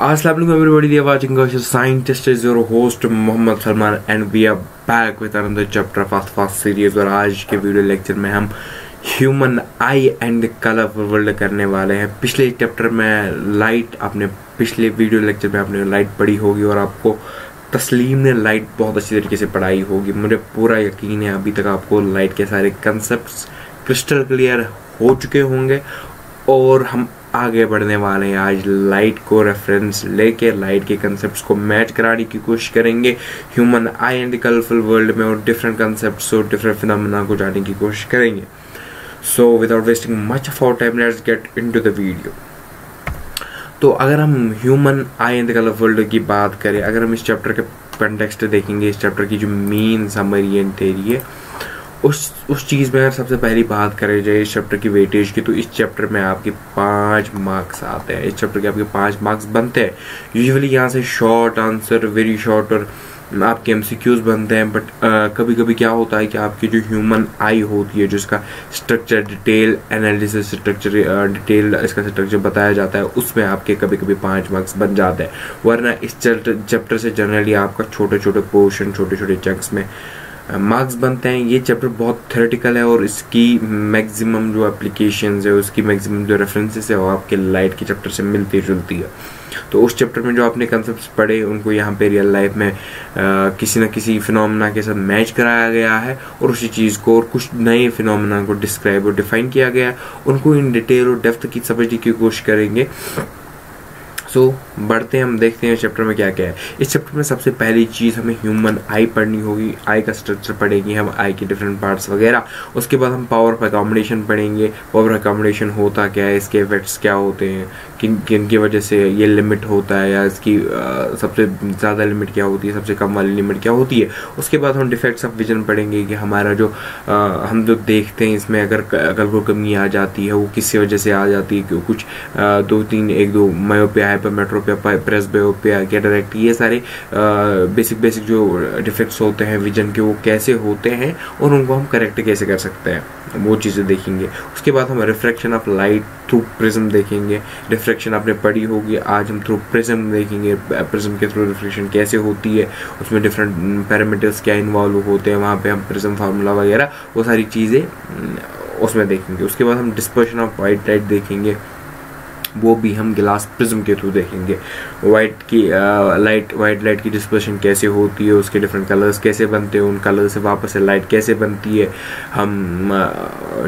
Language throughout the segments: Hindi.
Assalamualaikum everybody, they are watching Gaussian Scientist is your host Mohammad Salman and we are back with another chapter of fast series। और आज के वीडियो लेक्चर में हम human eye and colourful world करने वाले हैं। पिछले चैप्टर में लाइट, आपने पिछले वीडियो लेक्चर में आपने लाइट पढ़ी होगी और आपको तस्लीम ने लाइट बहुत अच्छी तरीके से पढ़ाई होगी। मुझे पूरा यकीन है अभी तक आपको लाइट के सारे कंसेप्ट्स क्रिस्टल क्लियर हो चुके होंगे और हम आगे बढ़ने वाले हैं। आज लाइट को रेफरेंस लेके लाइट के कंसेप्ट्स को मैच कराने की कोशिश करेंगे human eye and colourful world में और डिफरेंट कंसेप्ट्स और डिफरेंट फिनोमेना को जानने की कोशिश करेंगे। So without wasting much of our time let's get into the video. तो अगर हम human eye and colourful world की बात करें, अगर हम इस चैप्टर के कंटेक्स्ट देखेंगे, इस चैप्टर की जो मेन समरी एंड थ्योरी है उस चीज़ में अगर सबसे पहली बात करें जाए इस चैप्टर की वेटेज की, तो इस चैप्टर में आपके 5 मार्क्स आते हैं। इस चैप्टर के आपके 5 मार्क्स बनते हैं। यूजुअली यहाँ से शॉर्ट आंसर, वेरी शॉर्ट और आपके एमसीक्यूज बनते हैं। बट कभी कभी क्या होता है कि आपकी जो ह्यूमन आई होती है, जो इसका स्ट्रक्चर, डिटेल एनालिसिस, डिटेल इसका स्ट्रक्चर बताया जाता है, उसमें आपके कभी कभी 5 मार्क्स बन जाते हैं। वरना इस चैप्टर से जनरली आपका छोटे छोटे पोर्शन, छोटे छोटे चंक्स में मार्क्स बनते हैं। ये चैप्टर बहुत थ्योरेटिकल है और इसकी मैक्सिमम जो एप्लीकेशंस है, उसकी मैक्सिमम जो रेफरेंसेस है वो आपके लाइट के चैप्टर से मिलती जुलती है। तो उस चैप्टर में जो आपने कंसेप्ट्स पढ़े उनको यहाँ पे रियल लाइफ में किसी न किसी फिनोमेना के साथ मैच कराया गया है और उसी चीज़ को और कुछ नए फिनोमेना को डिस्क्राइब और डिफाइन किया गया है। उनको इन डिटेल और डेप्थ की समझने की कोशिश करेंगे। सो बढ़ते हैं, हम देखते हैं इस चैप्टर में क्या क्या है। इस चैप्टर में सबसे पहली चीज़ हमें ह्यूमन आई पढ़नी होगी। आई का स्ट्रक्चर पढ़ेंगे हम, आई के डिफरेंट पार्ट्स वगैरह। उसके बाद हम पावर ऑफ अकोमोडेशन पढ़ेंगे। पावर ऑफ अकोमोडेशन होता क्या है, इसके इफेक्ट्स क्या होते हैं, किन की वजह से ये लिमिट होता है, या इसकी सबसे ज़्यादा लिमिट क्या होती है, सबसे कम वाली लिमिट क्या होती है। उसके बाद हम डिफेक्ट्स ऑफ विजन पढ़ेंगे कि हमारा जो हम जो देखते हैं इसमें अगर कोई कमी आ जाती है वो किस वजह से आ जाती है। कि कुछ 2-3-1-2 मायोपिया, मेट्रोपिया, प्रेसबियोपिया, कैटरैक्ट, ये सारे बेसिक जो डिफेक्ट्स होते हैं विजन के वो कैसे होते हैं और उनको हम करेक्ट कैसे कर सकते हैं, वो चीज़ें देखेंगे। उसके बाद हम refraction of light through prism देखेंगे। रिफ्रैक्शन आपने पढ़ी होगी, आज हम थ्रू प्रिज्म देखेंगे। प्रिज्म के थ्रू रिफ्रैक्शन कैसे होती है, उसमें डिफरेंट पैरामीटर्स क्या इन्वॉल्व होते हैं, वहाँ पे हम प्रिज्म फार्मूला वगैरह वो सारी चीज़ें उसमें देखेंगे। उसके बाद हम डिस्पर्शन ऑफ वाइट लाइट देखेंगे, वो भी हम ग्लास प्रिज्म के थ्रू देखेंगे। वाइट लाइट की डिस्पर्शन कैसे होती है, उसके डिफरेंट कलर्स कैसे बनते हैं, उन कलर से वापस से लाइट कैसे बनती है। हम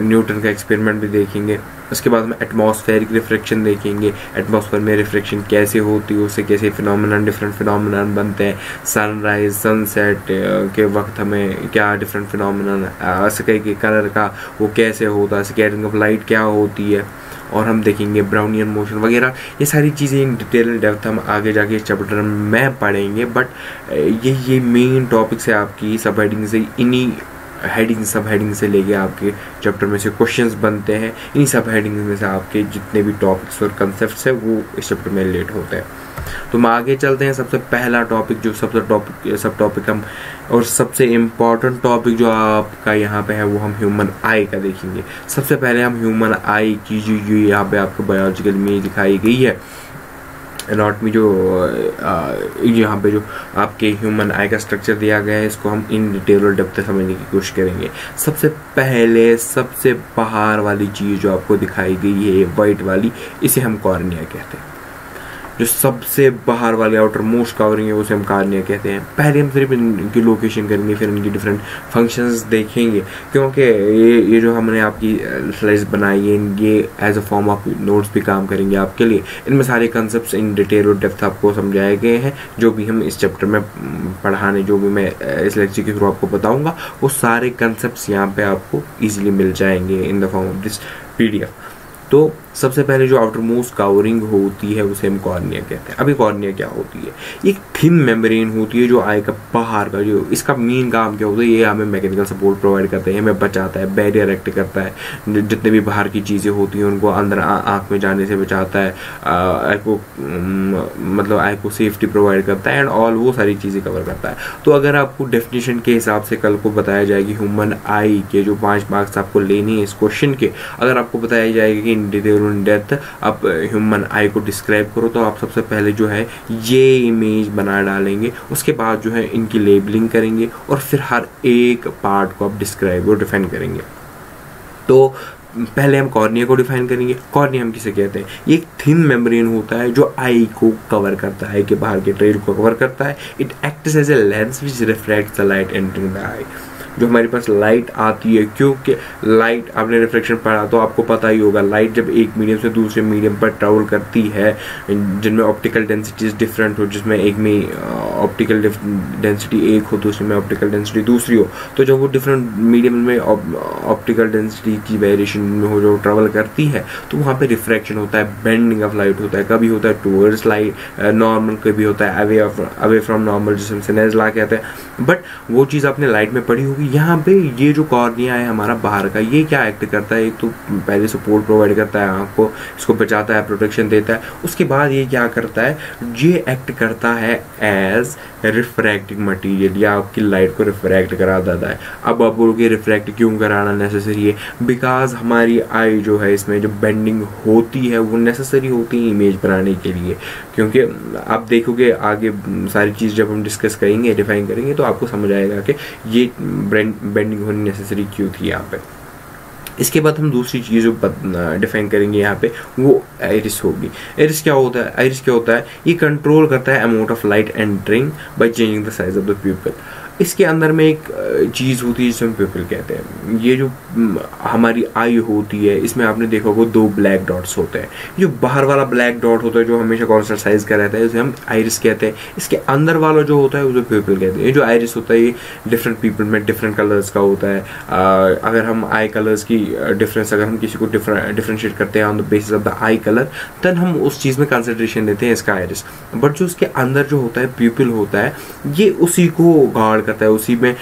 न्यूटन का एक्सपेरिमेंट भी देखेंगे। उसके बाद हम एटमॉस्फेरिक रिफ्रैक्शन देखेंगे। एटमॉस्फेयर में रिफ्रैक्शन कैसे होती है, उससे कैसे फिनोमेनन, डिफरेंट फिनोमेनन बनते हैं। सनराइज, सनसेट के वक्त हमें क्या डिफरेंट फिनोमेनन, स्काई के कलर का वो कैसे होता है, स्कैटरिंग ऑफ लाइट क्या होती है, और हम देखेंगे ब्राउनियन मोशन वगैरह। ये सारी चीज़ें इन डिटेल एंड डेप्थ हम आगे जाके इस चैप्टर में पढ़ेंगे। बट ये मेन टॉपिक्स है आपकी सब हेडिंग से, इन्हीं सब हेडिंग से लेके आपके चैप्टर में से क्वेश्चंस बनते हैं। इन्हीं सब हेडिंग में से आपके जितने भी टॉपिक्स और कंसेप्ट्स हैं वो इस चैप्टर में रिलेट होते हैं। तो हम आगे चलते हैं। सबसे पहला टॉपिक जो सब टॉपिक हम और सबसे इम्पॉर्टेंट टॉपिक जो आपका यहाँ पे है वो हम ह्यूमन आई का देखेंगे। सबसे पहले हम ह्यूमन आई की जो यहाँ पे आपको बायोलॉजिकल इमेज दिखाई गई है, एनाटॉमी जो यहाँ पे जो आपके ह्यूमन आई का स्ट्रक्चर दिया गया है, इसको हम इन डिटेल और डेप्थ समझने की कोशिश करेंगे। सबसे पहले सबसे बाहर वाली चीज़ जो आपको दिखाई गई है वाइट वाली, इसे हम कॉर्निया कहते हैं। जो सबसे बाहर वाले आउटर मोस्ट कवरिंग है उसे हम कॉर्निया कहते हैं। पहले हम सिर्फ इनकी लोकेशन करेंगे, फिर इनकी डिफरेंट फंक्शंस देखेंगे, क्योंकि ये जो हमने आपकी स्लाइड्स बनाई है ये as a form of notes भी काम करेंगे आपके लिए। इनमें सारे कंसेप्ट्स इन डिटेल और डेप्थ आपको समझाए गए हैं। जो भी हम इस चैप्टर में पढ़ाने, जो भी मैं इस लेक्चर के थ्रू आपको बताऊँगा, वो सारे कंसेप्ट्स यहाँ पर आपको ईजिली मिल जाएंगे इन the form of this PDF। तो सबसे पहले जो आउटर मोस्ट कवरिंग होती है उसे हम कॉर्निया कहते हैं। अभी कॉर्निया क्या होती है, ये थिन मेम्ब्रेन होती है जो आई का बाहर का, जो इसका मेन काम क्या होता है, ये हमें मैकेनिकल सपोर्ट प्रोवाइड करता है, हमें बचाता है, बैरियर एक्ट करता है, जितने भी बाहर की चीज़ें होती हैं उनको अंदर आँख में जाने से बचाता है, मतलब आई को सेफ्टी प्रोवाइड करता है एंड ऑल, वो सारी चीज़ें कवर करता है। तो अगर आपको डेफिनेशन के हिसाब से कल को बताया जाएगी ह्यूमन आई के जो 5 मार्क्स आपको लेने हैं इस क्वेश्चन के, अगर आपको बताया जाएगा कि इन डिटेल इन डेप्थ आप ह्यूमन आई को डिस्क्राइब करो तो आप सबसे पहले जो है ये इमेज बना डालेंगे, उसके बाद जो है इनकी लेबलिंग करेंगे और फिर हर एक पार्ट को आप डिस्क्राइब और डिफाइन करेंगे। तो पहले हम कॉर्निया को डिफाइन करेंगे। कॉर्निया हम किसे कहते हैं? ये एक थिन मेम्ब्रेन होता है जो आई को कवर करता है, कि बाहर के ट्रेल को कवर करता है। It acts as a lens which reflects the light entering the eye. जो हमारे पास लाइट आती है, क्योंकि लाइट, आपने रिफ्लेक्शन पढ़ा तो आपको पता ही होगा, लाइट जब एक मीडियम से दूसरे मीडियम पर ट्रैवल करती है जिनमें ऑप्टिकल डेंसिटीज डिफरेंट हो, जिसमें एक में ऑप्टिकल डेंसिटी एक हो, दूसरे में ऑप्टिकल डेंसिटी दूसरी हो, तो जब वो डिफरेंट मीडियम में ऑप्टिकल डेंसिटी की वेरिएशन में हो जो ट्रैवल करती है तो वहाँ पे रिफ्रैक्शन होता है, बेंडिंग ऑफ लाइट होता है। कभी होता है टूवर्ड्स लाइट नॉर्मल, कभी होता है अवे फ्रॉम नॉर्मल, जिसे हम सिनेज ला कहते हैं। बट वो चीज़ आपने लाइट में पढ़ी होगी। यहाँ पे ये जो कॉर्निया है हमारा बाहर का, ये क्या एक्ट करता है? एक तो पहले सपोर्ट प्रोवाइड करता है आँख को, इसको बचाता है, प्रोटेक्शन देता है। उसके बाद ये क्या करता है? ये एक्ट करता है एज रिफ्रैक्टिंग मटीरियल, या आपकी लाइट को रिफ्रैक्ट करा देता है। अब आप बोलोगे रिफ्रैक्ट क्यों कराना नेसेसरी है? बिकॉज हमारी आई जो है इसमें जो बेंडिंग होती है वो नेसेसरी होती है इमेज बनाने के लिए, क्योंकि आप देखोगे आगे सारी चीज़ जब हम डिस्कस करेंगे, डिफाइन करेंगे, तो आपको समझ आएगा कि ये बेंडिंग होनी नेसेसरी क्यों थी यहाँ पे। इसके बाद हम दूसरी चीज़ जो डिफाइन करेंगे यहाँ पे वो आइरिस होगी। आइरिस क्या होता है? आइरिस क्या होता है? ये कंट्रोल करता है amount of light entering by changing the size of the प्यूपिल। इसके अंदर में एक चीज़ होती है जिसे हम प्यूपिल कहते हैं। ये जो हमारी आई होती है इसमें आपने देखा होगा 2 ब्लैक डॉट्स होते हैं। जो बाहर वाला ब्लैक डॉट होता है जो हमेशा कॉन्स्टेंट साइज का रहता है उसे हम आइरिस कहते हैं। इसके अंदर वाला जो होता है उसे प्यूपिल कहते हैं। ये जो आइरिस होता है ये डिफरेंट पीपल में डिफरेंट कलर्स का होता है। अगर हम आई कलर्स की डिफरेंस, अगर हम किसी को डिफरेंशिएट करते हैं on the basis of the I colour, तब हम उस चीज़ में कंसंट्रेशन देते हैं इसका आइरिस। बट जो उसके अंदर जो होता है प्यूपिल होता है, ये उसी को गार्ड करता है, उसी में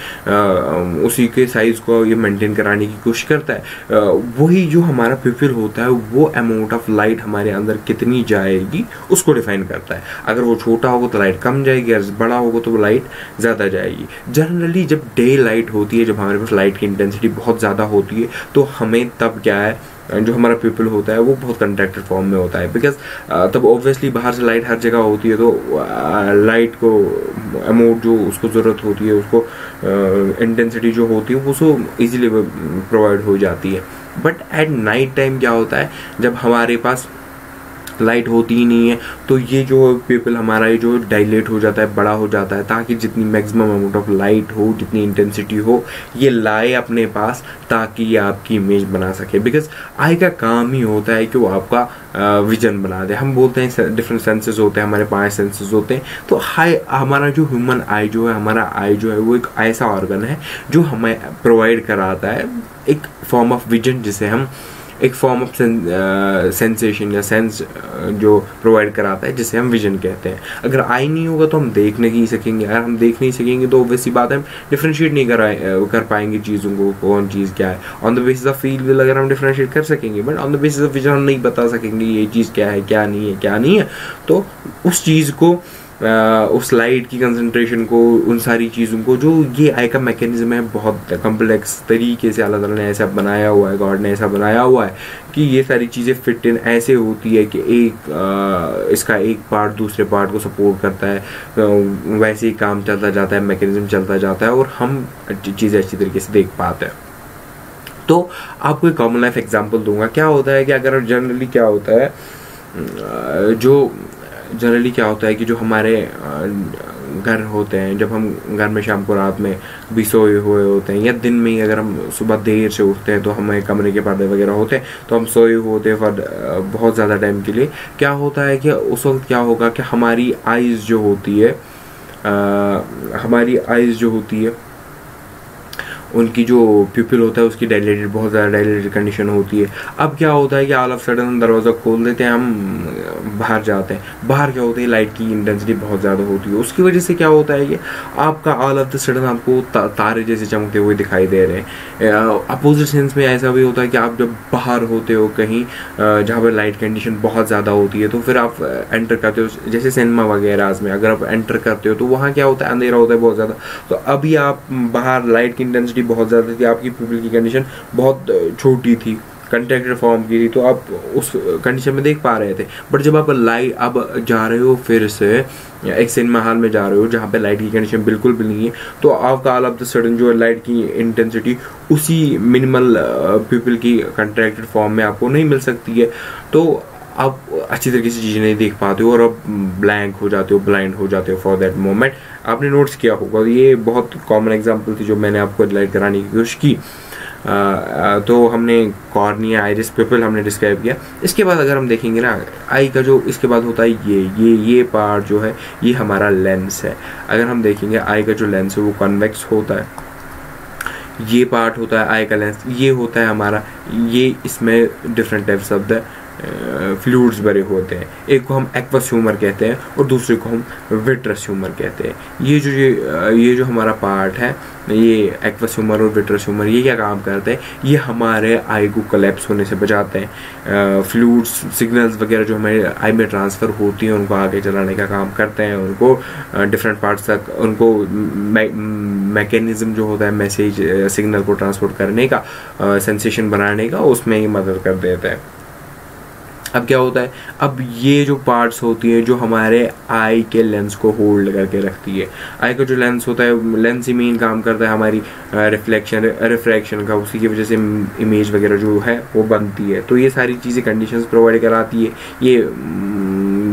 उसी के साइज को ये मेंटेन कराने की कोशिश करता है। वही जो हमारा प्यूपिल होता है वो अमाउंट ऑफ लाइट हमारे अंदर कितनी जाएगी उसको डिफाइन करता है। अगर वो छोटा होगा तो लाइट कम जाएगी, अगर बड़ा होगा तो वो लाइट ज़्यादा जाएगी। जनरली जब डे लाइट होती है, जब हमारे पास लाइट की इंटेंसिटी बहुत ज़्यादा होती है, तो हमें तब क्या है, जो हमारा प्यूपिल होता है वो बहुत कंट्रैक्टेड फॉर्म में होता है। बिकॉज तब ऑब्वियसली बाहर से लाइट हर जगह होती है, तो लाइट को अमाउंट जो उसको ज़रूरत होती है, उसको इंटेंसिटी जो होती है वो उसको ईजिली प्रोवाइड हो जाती है। बट एट नाइट टाइम क्या होता है, जब हमारे पास लाइट होती ही नहीं है, तो ये जो पीपल हमारा ये जो डायलेट हो जाता है, बड़ा हो जाता है, ताकि जितनी मैक्सिमम अमाउंट ऑफ लाइट हो, जितनी इंटेंसिटी हो, ये लाए अपने पास, ताकि ये आपकी इमेज बना सके। बिकॉज आई का काम ही होता है कि वो आपका विजन बना दे। हम बोलते हैं डिफरेंट सेंसेस होते हैं, हमारे 5 सेंसेस होते हैं। तो हमारा जो ह्यूमन आई जो है, हमारा आई जो है वो एक ऐसा ऑर्गन है जो हमें प्रोवाइड कराता है एक फॉर्म ऑफ विजन, जिसे हम एक फॉर्म ऑफ सेंसेशन या सेंस जो प्रोवाइड कराता है, जिसे हम विजन कहते हैं। अगर आई नहीं होगा तो हम देख नहीं सकेंगे। अगर हम देख नहीं सकेंगे तो वैसी बात है, हम डिफ्रेंशिएट नहीं कर पाएंगे चीज़ों को, कौन चीज़ क्या है। On the basis of feel will अगर हम डिफ्रेंशिएट कर सकेंगे, but on the basis of vision हम नहीं बता सकेंगे ये चीज़ क्या है, क्या नहीं है, क्या नहीं है। तो उस चीज़ को, उस लाइट की कंसंट्रेशन को, उन सारी चीज़ों को, जो ये आई का मैकेनिज्म है, बहुत कम्प्लेक्स तरीके से अल्लाह ताला ने ऐसा बनाया हुआ है, गॉड ने ऐसा बनाया हुआ है कि ये सारी चीज़ें फिट इन ऐसे होती है कि इसका एक पार्ट दूसरे पार्ट को सपोर्ट करता है, वैसे ही काम चलता जाता है, मैकेनिज्म चलता जाता है और हम चीज़ें अच्छी तरीके से देख पाते हैं। तो आपको एक कॉमन लाइफ एग्जाम्पल दूंगा। क्या होता है कि अगर जनरली क्या होता है कि जो हमारे घर होते हैं, जब हम घर में शाम को रात में भी सोए हुए होते हैं, या दिन में ही अगर हम सुबह देर से उठते हैं तो हमें कमरे के पर्दे वगैरह होते हैं, तो हम सोए हुए होते हैं फॉर बहुत ज़्यादा टाइम के लिए। क्या होता है कि उस वक्त क्या होगा कि हमारी आइज़ जो होती है उनकी जो प्यूपिल होता है उसकी डायलेटेड, बहुत ज़्यादा डायलेटेड कंडीशन होती है। अब क्या होता है कि ऑल ऑफ सडन हम दरवाज़ा खोल देते हैं, हम बाहर जाते हैं। बाहर क्या होता है, लाइट की इंटेंसिटी बहुत ज़्यादा होती है। उसकी वजह से क्या होता है कि आपका ऑल ऑफ द सडन आपको तारे जैसे चमकते हुए दिखाई दे रहे हैं। अपोजिट सेंस में ऐसा भी होता है कि आप जब बाहर होते हो कहीं जहाँ पर लाइट कंडीशन बहुत ज़्यादा होती है, तो फिर आप एंटर करते हो, जैसे सिनेमा वगैरह में अगर आप एंटर करते हो तो वहाँ क्या होता है, अंधेरा होता है बहुत ज़्यादा। तो अभी आप बाहर लाइट की इंटेंसिटी बहुत ज़्यादा थी, आपकी प्यूपिल की कंडीशन बहुत छोटी थी, कंट्रैक्टेड फॉर्म की थी तो आप उस कंडीशन में देख पा रहे थे। बट जब आप लाइट अब जा रहे हो फिर से एक सिनेमा हॉल में जा रहे हो जहाँ पे लाइट की कंडीशन बिल्कुल भी नहीं है, तो आपको ऑल ऑफ द सडन जो लाइट की इंटेंसिटी उसी मिनिमल पीपल की कंट्रैक्टेड फॉर्म में आपको नहीं मिल सकती है, तो आप अच्छी तरीके से चीज़ें नहीं देख पाते हो और आप ब्लैंक हो जाते हो, ब्लाइंड हो जाते हो फॉर दैट मोमेंट। आपने नोट्स किया होगा, ये बहुत कॉमन एग्जांपल थी जो मैंने आपको रिलेट कराने की कोशिश की। तो हमने कॉर्निया, आइरिस, पिपल हमने डिस्क्राइब किया। इसके बाद अगर हम देखेंगे ना आई का जो इसके बाद होता है ये पार्ट जो है ये हमारा लेंस है। अगर हम देखेंगे आई का जो लेंस है वो कॉन्वेक्स होता है, ये पार्ट होता है आई का लेंस, ये होता है हमारा, ये इसमें different types of the fluids भरे होते हैं। एक को हम एक्वस ह्यूमर कहते हैं और दूसरे को हम विट्रस ह्यूमर कहते हैं। ये जो हमारा पार्ट है ये एक्वस ह्यूमर और विट्रस ह्यूमर ये क्या काम करते हैं, ये हमारे आई को कोलैप्स होने से बचाते हैं। फ्लूइड्स सिग्नल्स वगैरह जो हमारे आई में ट्रांसफ़र होती हैं उनको आगे चलाने का काम करते हैं, उनको डिफरेंट पार्ट्स तक उनको मैकेनिज्म जो होता है मैसेज सिग्नल को ट्रांसपोर्ट करने का, सेंसेशन बनाने का, उसमें ही मदद कर देता है। अब क्या होता है, अब ये जो पार्ट्स होती हैं जो हमारे आई के लेंस को होल्ड करके रखती है। आई का जो लेंस होता है, लेंस ही मेन काम करता है हमारी रिफ्रैक्शन का, उसी की वजह से इमेज वगैरह जो है वो बनती है। तो ये सारी चीज़ें कंडीशंस प्रोवाइड कराती है,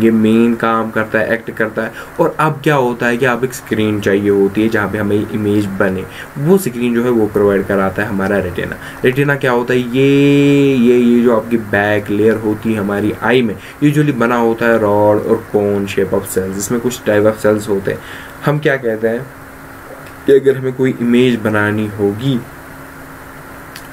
ये मेन काम करता है, एक्ट करता है। और अब क्या होता है कि आप एक स्क्रीन चाहिए होती है जहाँ पे हमें इमेज बने, वो स्क्रीन जो है वो प्रोवाइड कराता है हमारा रेटिना। रेटिना क्या होता है, ये जो आपकी बैक लेयर होती है हमारी आई में, यूजुअली बना होता है रॉड और कोन शेप ऑफ सेल्स। इसमें कुछ टाइप ऑफ सेल्स होते हैं। हम क्या कहते हैं कि अगर हमें कोई इमेज बनानी होगी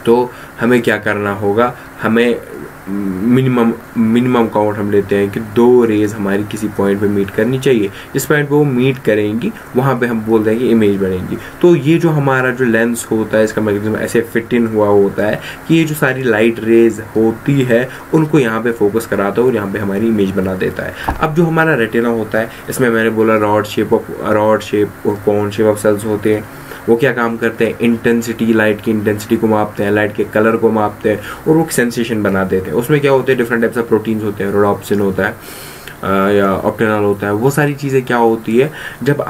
तो हमें क्या करना होगा, हमें मिनिमम काउंट हम लेते हैं कि 2 रेज हमारी किसी पॉइंट पे मीट करनी चाहिए। जिस पॉइंट पे वो मीट करेंगी वहाँ पे हम बोलते हैं कि इमेज बनेगी। तो ये जो हमारा जो लेंस होता है इसका मैकेनिज्म ऐसे फिट इन हुआ होता है कि ये जो सारी लाइट रेज होती है उनको यहाँ पे फोकस कराता है और यहाँ पे हमारी इमेज बना देता है। अब जो हमारा रेटिना होता है इसमें मैंने बोला रॉड शेप और कोन शेप ऑफ सेल्स होते हैं। वो क्या काम करते हैं, इंटेंसिटी, लाइट की इंटेंसिटी को मापते हैं, लाइट के कलर को मापते हैं और वो सेंसेशन बना देते हैं। उसमें क्या होते हैं, डिफरेंट टाइप्स ऑफ प्रोटीन्स होते हैं, रोडोप्सिन होता है या ऑक्टेनॉल होता है। वो सारी चीज़ें क्या होती है, जब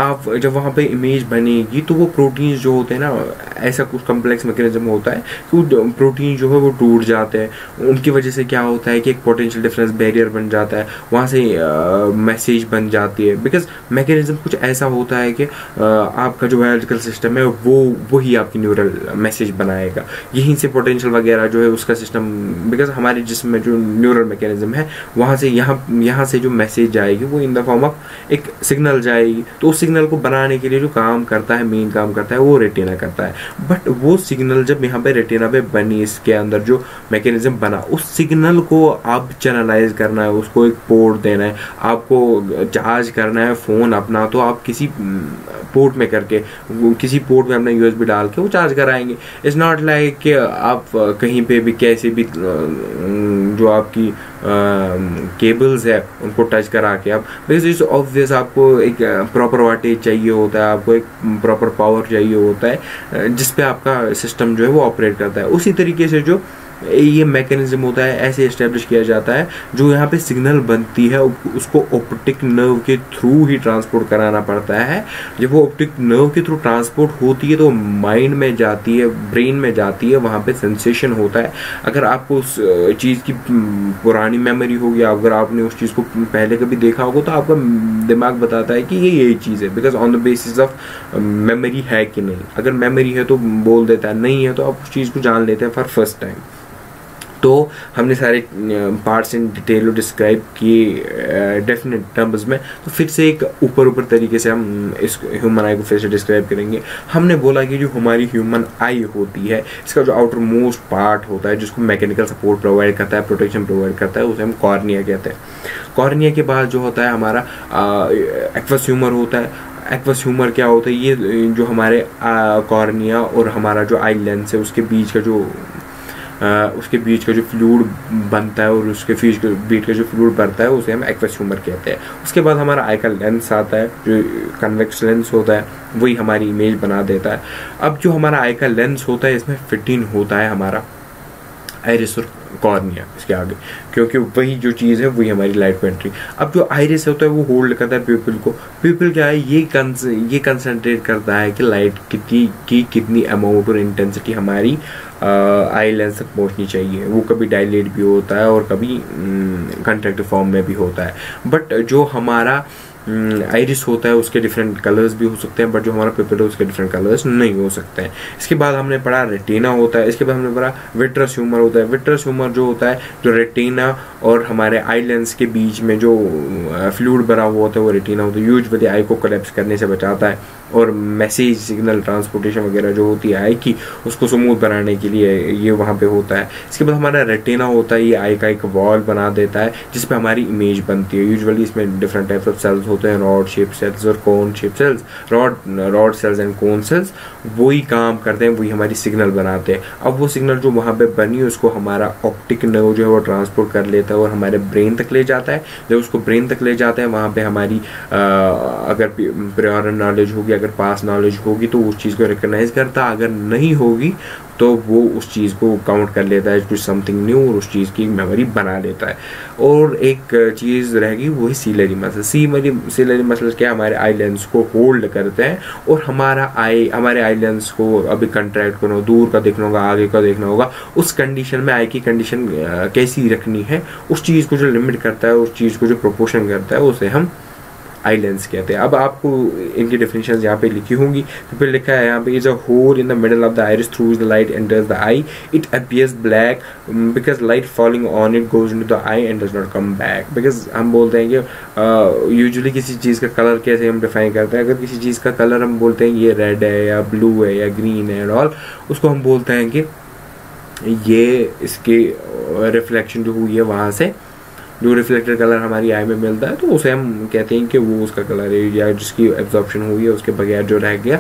वहाँ पे इमेज बनेगी तो वो प्रोटीन्स जो होते हैं ना, ऐसा कुछ कम्प्लेक्स मैकेनिज्म होता है कि प्रोटीन जो है वो टूट जाते हैं। उनकी वजह से क्या होता है कि एक पोटेंशियल डिफरेंस बैरियर बन जाता है, वहाँ से मैसेज बन जाती है। बिकॉज मैकेनिज्म कुछ ऐसा होता है कि आपका जो बायोलॉजिकल सिस्टम है वो ही आपकी न्यूरल मैसेज बनाएगा। यहीं से पोटेंशियल वगैरह जो है उसका सिस्टम, बिकॉज हमारे जिस्म में जो न्यूरल मैकेनिज्म है वहाँ से यहाँ से जो मैसेज जाएगी वो इन द फॉर्म ऑफ एक सिग्नल जाएगी। तो उस सिग्नल को बनाने के लिए जो काम करता है, मेन काम करता है वो रेटिना करता है। बट वो सिग्नल जब यहाँ पे रेटिना पे बनी, इसके अंदर जो मैकेनिज्म बना, उस सिग्नल को आप चैनलाइज करना है, उसको एक पोर्ट देना है, आपको चार्ज करना है फ़ोन अपना, तो आप किसी पोर्ट में करके, किसी पोर्ट में अपना USB डाल के वो चार्ज कराएंगे। इट्स नॉट लाइक कि आप कहीं पे भी कैसे भी जो आपकी केबल्स है उनको टच करा के आप, बिकॉज इट्स ऑब्वियस आपको एक प्रॉपर वाटेज चाहिए होता है, आपको एक प्रॉपर पावर चाहिए होता है जिस पे आपका सिस्टम जो है वो ऑपरेट करता है। उसी तरीके से जो ये मैकेनिज्म होता है ऐसे इस्टेब्लिश किया जाता है, जो यहाँ पे सिग्नल बनती है उसको ऑप्टिक नर्व के थ्रू ही ट्रांसपोर्ट कराना पड़ता है। जब वो ऑप्टिक नर्व के थ्रू ट्रांसपोर्ट होती है तो माइंड में जाती है, ब्रेन में जाती है, वहाँ पे सेंसेशन होता है। अगर आपको उस चीज़ की पुरानी मेमोरी होगी, अगर आपने उस चीज़ को पहले कभी देखा होगा तो आपका दिमाग बताता है कि ये यही चीज़ है, because on the basis of memory है कि नहीं। अगर मेमोरी है तो बोल देता है, नहीं है तो आप उस चीज़ को जान लेते हैं फॉर फर्स्ट टाइम। तो हमने सारे पार्ट्स इन डिटेल डिस्क्राइब किए डेफिनेट टर्म्स में। तो फिर से एक ऊपर तरीके से हम इस ह्यूमन आई को फिर से डिस्क्राइब करेंगे। हमने बोला कि जो हमारी ह्यूमन आई होती है इसका जो आउटर मोस्ट पार्ट होता है जिसको मैकेनिकल सपोर्ट प्रोवाइड करता है, प्रोटेक्शन प्रोवाइड करता है, उसे हम कॉर्निया कहते हैं। कॉर्निया के बाद जो होता है हमारा एक्वस ह्यूमर होता है। एक्वस ह्यूमर क्या होता है, ये जो हमारे कॉर्निया और हमारा जो आई लेंस है उसके बीच का जो फ्लूइड बनता है और उसके बीच का जो फ्लूइड बढ़ता है उसे हम एक्वस ह्यूमर कहते हैं। उसके बाद हमारा आई का लेंस आता है जो कन्वेक्स लेंस होता है, वही हमारी इमेज बना देता है। अब जो हमारा आई का लेंस होता है इसमें फिट इन होता है हमारा आइरिस और कॉर्निया इसके आगे, क्योंकि वही जो चीज़ है वही हमारी लाइट को एंट्री। अब जो आइरिस होता है वो होल्ड करता है प्यूपिल को। प्यूपिल क्या है, ये कंसंट्रेट करता है कि लाइट कितनी अमाउंट और इंटेंसिटी हमारी आई लेंस तक पहुंचनी चाहिए। वो कभी डायलेट भी होता है और कभी कंट्रैक्ट फॉर्म में भी होता है। बट जो हमारा आइरिस होता है उसके डिफरेंट कलर्स भी हो सकते हैं, बट जो हमारा प्यूपिल है उसके डिफरेंट कलर्स नहीं हो सकते हैं। इसके बाद हमने पढ़ा रेटिना होता है, इसके बाद हमने पढ़ा विट्रस ह्यूमर होता है। विट्रस ह्यूमर जो होता है, जो रेटिना और हमारे आई लेंस के बीच में जो फ्लूइड भरा हुआ होता है वो रेटिना होता है। यूजुअली आई को कोलैप्स करने से बचाता है और मैसेज सिग्नल ट्रांसपोर्टेशन वगैरह जो होती है आई की, उसको स्मूथ बनाने के लिए ये वहाँ पे होता है। इसके बाद हमारा रेटिना होता है, ये आई का एक वॉल बना देता है जिसपे हमारी इमेज बनती है। यूजुअली इसमें डिफरेंट टाइप्स ऑफ सेल्स होते हैं, रॉड शेप सेल्स और cone shape cells. Rod sales and cone cells वही काम करते हैं, वही हमारी सिग्नल बनाते हैं। अब वो सिग्नल जो वहाँ पे बनी है उसको हमारा ऑप्टिक नर्व जो है वो ट्रांसपोर्ट कर लेता है और हमारे ब्रेन तक ले जाता है। जब उसको ब्रेन तक ले जाता है वहाँ पे हमारी अगर प्रायर नॉलेज होगी, अगर पास नॉलेज होगी तो उस चीज़ को रिकग्नाइज करता, अगर नहीं होगी तो वो उस चीज़ को काउंट कर लेता है कुछ समथिंग न्यू और उस चीज़ की मेमोरी बना लेता है। और एक चीज़ रहेगी वो है सीलरी मसल। सीलरी मसल क्या, हमारे आई लेंस को होल्ड करते हैं और हमारे आई लेंस को अभी कंट्रैक्ट करना, दूर का देखना होगा, आगे का देखना होगा, उस कंडीशन में आई की कंडीशन कैसी रखनी है, उस चीज़ को जो लिमिट करता है, उस चीज़ को जो प्रोपोर्शन करता है उसे हम आई लेंस कहते हैं। अब आपको इनकी डेफिनेशन यहाँ पे लिखी होंगी। तो फिर लिखा है यहाँ पे, is a hole in the middle of the iris through the light enters the eye, it appears black because light falling on it goes into the eye and does not come back. Because हम बोलते हैं कि यूजुअली किसी चीज़ का कलर कैसे हम डिफाइन करते हैं, अगर किसी चीज़ का कलर हम बोलते हैं ये रेड है या ब्लू है या ग्रीन है एंड ऑल, उसको हम बोलते हैं कि ये इसके रिफ्लेक्शन जो हुई है वहाँ से जो रिफ्लेक्टेड कलर हमारी आई में मिलता है तो उसे हम कहते हैं कि वो उसका कलर है, या जिसकी एब्जॉर्प्शन हुई है उसके बगैर जो रह गया,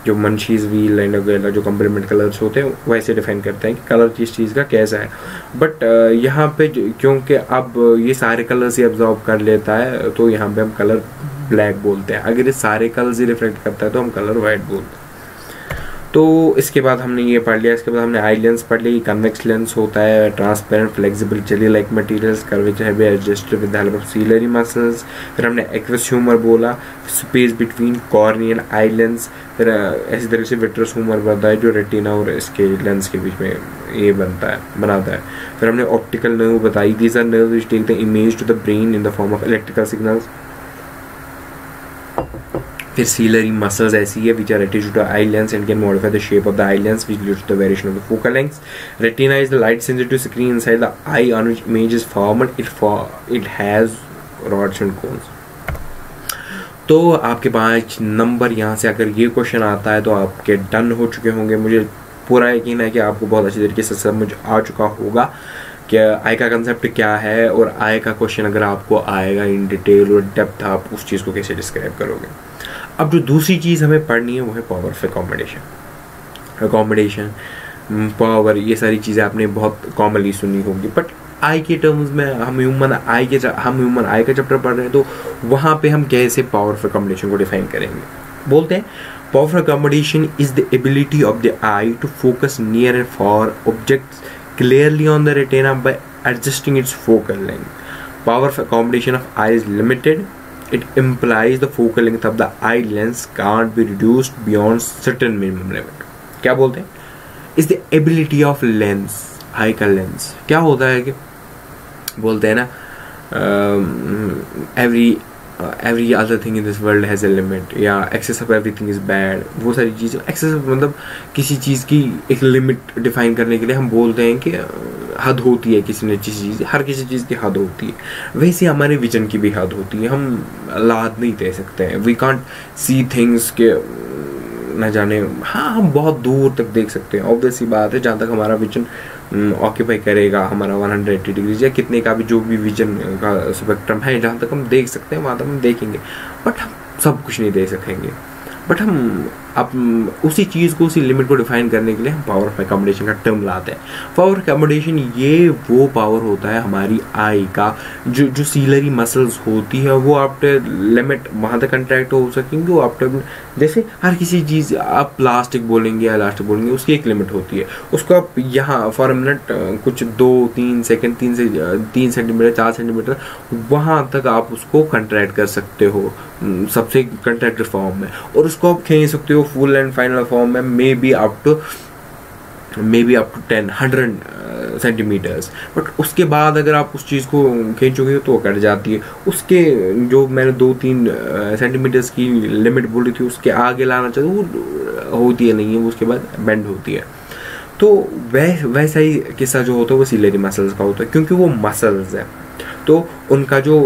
जो मंशीज व्हील एंड वगैरह जो कंप्लीमेंट कलर्स होते हैं वैसे डिफाइन करते हैं कि कलर किस चीज़ का कैसा है। बट यहाँ पे क्योंकि अब ये सारे कलर्स ही एब्जॉर्ब कर लेता है तो यहाँ पे हम कलर ब्लैक बोलते हैं। अगर ये सारे कलर्स ही रिफ्लेक्ट करता है तो हम कलर वाइट बोलते हैं। तो इसके बाद हमने ये पढ़ लिया। इसके बाद हमने आई लेंस पढ़ ली। कन्वेक्स लेंस होता है, transparent flexible jelly like materials, curvature है adjusted with the help of ciliary muscles. फिर हमने एक्वस ह्यूमर बोला, space between cornea and eye lens. फिर ऐसी तरह से विट्रस ह्यूमर बनता है जो रेटिना और इसके लेंस के बीच में ये बनाता है। फिर हमने ऑप्टिकल नर्व बताई, these are nerves which take the image to the brain in the form of electrical signals. फिर सीलरी मसल्स ऐसी है which are attached to the eye lens and can modify the shape of the eye lens which leads to the variation of the focal length. Retina is the light sensitive screen inside the eye on which image is formed. It has rods and cones. तो आपके 5 नंबर यहाँ से अगर ये क्वेश्चन आता है तो आपके डन हो चुके होंगे। मुझे पूरा यकीन है कि आपको बहुत अच्छी तरीके से समझ आ चुका होगा कि आई का कंसेप्ट क्या है, और आई का क्वेश्चन अगर आपको आएगा इन डिटेल और डेप्थ आप उस चीज़ को कैसे डिस्क्राइब करोगे। अब जो दूसरी चीज़ हमें पढ़नी है वो है पावर ऑफ अकोमोडेशन, पावर, ये सारी चीज़ें आपने बहुत कॉमनली सुनी होगी। बट आई के टर्म्स में हम ह्यूमन आई का चैप्टर पढ़ रहे हैं तो वहाँ पे हम कैसे पावर ऑफ अकोमोडेशन को डिफाइन करेंगे। बोलते हैं power of accommodation is the ability of the eye to focus near and far objects clearly on the retina by adjusting its focal length. Power of accommodation of eye is limited. It implies the focal length of the eye lens can't be reduced beyond certain minimum limit. क्या बोलते हैं? Is the ability of lens, eye का lens क्या होता है कि बोलते हैं ना every other thing in this world has a limit, या excess of everything is bad, वो सारी चीज़ें। excess मतलब किसी चीज़ की एक लिमिट डिफाइन करने के लिए हम बोलते हैं कि हद होती है किसी न किसी चीज़, हर किसी चीज़ की हद होती है। वैसे हमारे विजन की भी हद होती है, हम लाद नहीं दे सकते हैं। वी कांट सी थिंग्स के न जाने, हाँ हम बहुत दूर तक देख सकते हैं, ऑब्वियस सी बात है। जहाँ तक हमारा विजन ऑक्यूपाई करेगा हमारा 180 डिग्री या कितने का भी जो भी विजन का स्पेक्ट्रम है, जहाँ तक हम देख सकते हैं वहाँ तक हम देखेंगे, बट हम सब कुछ नहीं देख सकेंगे। बट हम अब उसी चीज़ को, उसी लिमिट को डिफाइन करने के लिए हम पावर ऑफ अकोमोडेशन का टर्म लाते हैं। पावर अकोमोडेशन ये वो पावर होता है हमारी आई का, जो सीलरी मसल्स होती है वो आफ्टर लिमिट वहाँ तक कंट्रैक्ट हो सकेंगे। वो आफ्टर, जैसे हर किसी चीज़ आप प्लास्टिक बोलेंगे या इलास्टिक बोलेंगे, उसकी एक लिमिट होती है। उसको आप यहाँ फॉर मिनट कुछ 2-3 सेकेंड, 3 से 3 सेंटीमीटर 4 सेंटीमीटर वहाँ तक आप उसको कंट्रैक्ट कर सकते हो सबसे कंट्रैक्टेड फॉर्म में, और उसको आप खींच सकते हो फुल एंड फाइनल फॉर्म में may be up to 10-100 centimetres. But उसके बाद अगर आप उस चीज़ को खींचोगे तो वो कट जाती है। उसके जो मैंने 2-3 सेंटीमीटर्स की लिमिट बोली थी, उसके आगे लाना चाहिए, वो होती है नहीं है, वो उसके बाद बेंड होती है। तो वैसा ही किस्सा जो होता है वो सीलरी मसल्स का होता है, क्योंकि वो मसल्स है तो उनका जो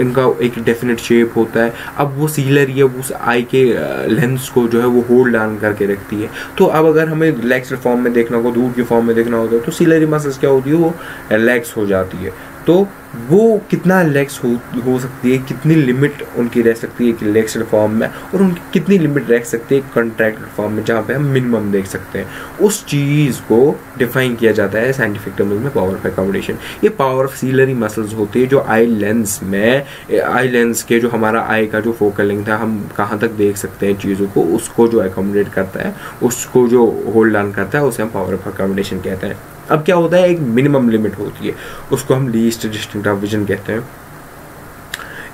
इनका एक डेफिनेट शेप होता है। अब वो सीलरी है, उस आई के लेंस को जो है वो होल्ड ऑन करके रखती है। तो अब अगर हमें रिलैक्स्ड फॉर्म में देखना होगा, दूर की फॉर्म में देखना होगा, तो सीलरी मसल्स क्या होती है, वो रिलैक्स हो जाती है। तो वो कितना रिलैक्स हो सकती है, कितनी लिमिट उनकी रह सकती है एक रिलैक्स्ड फॉर्म में, और उनकी कितनी लिमिट रह सकती है कंट्रैक्टेड फॉर्म में, जहाँ पे हम मिनिमम देख सकते हैं। उस चीज़ को डिफाइन किया जाता है साइंटिफिक टर्म्स में पावर ऑफ अकोमोडेशन। ये पावर ऑफ सीलरी मसल्स होती है जो आई लेंस में, आई लेंस के जो हमारा आई का जो फोकल लेंथ है, हम कहाँ तक देख सकते हैं चीज़ों को, उसको जो अकोमोडेट करता है, उसको जो होल्ड ऑन करता है, उसे हम पावर ऑफ अकोमोडेशन कहते हैं। अब क्या होता है, एक मिनिमम लिमिट होती है, उसको हम लीस्ट डिस्टिंक्ट ऑफ विजन कहते हैं।